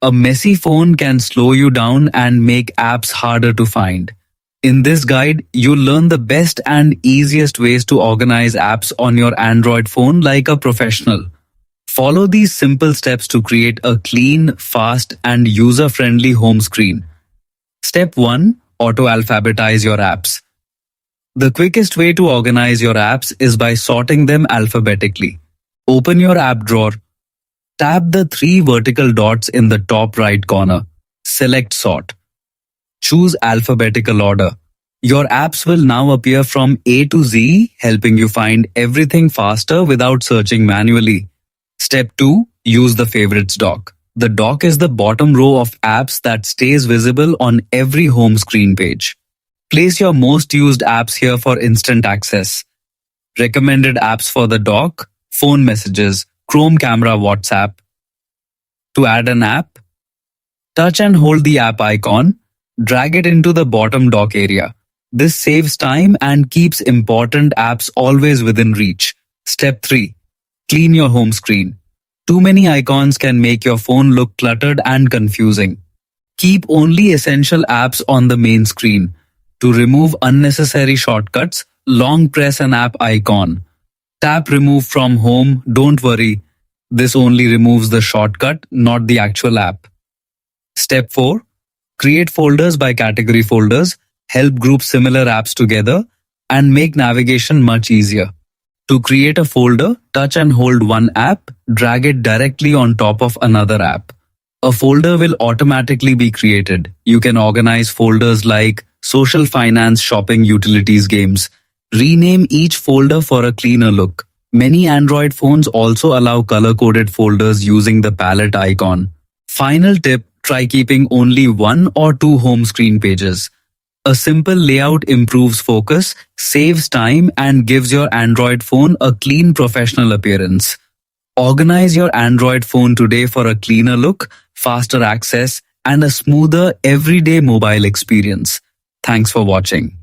A messy phone can slow you down and make apps harder to find. In this guide, you'll learn the best and easiest ways to organize apps on your Android phone like a professional. Follow these simple steps to create a clean, fast, and user-friendly home screen. Step 1. Auto-alphabetize your apps. The quickest way to organize your apps is by sorting them alphabetically. Open your app drawer. Tap the three vertical dots in the top right corner. Select Sort. Choose alphabetical order. Your apps will now appear from A to Z, helping you find everything faster without searching manually. Step 2. Use the Favorites dock. The dock is the bottom row of apps that stays visible on every home screen page. Place your most used apps here for instant access. Recommended apps for the dock: phone messages, Chrome camera, WhatsApp. To add an app, touch and hold the app icon, drag it into the bottom dock area. This saves time and keeps important apps always within reach. Step 3. Clean your home screen. Too many icons can make your phone look cluttered and confusing. Keep only essential apps on the main screen. To remove unnecessary shortcuts, long press an app icon. Tap Remove from Home. Don't worry, this only removes the shortcut, not the actual app. Step 4. Create folders by category. Folders help group similar apps together and make navigation much easier. To create a folder, touch and hold one app, drag it directly on top of another app. A folder will automatically be created. You can organize folders like social, finance, shopping, utilities, games. Rename each folder for a cleaner look. Many Android phones also allow color-coded folders using the palette icon. Final tip: try keeping only 1 or 2 home screen pages. A simple layout improves focus, saves time, and gives your Android phone a clean, professional appearance. Organize your Android phone today for a cleaner look, faster access, and a smoother everyday mobile experience. Thanks for watching.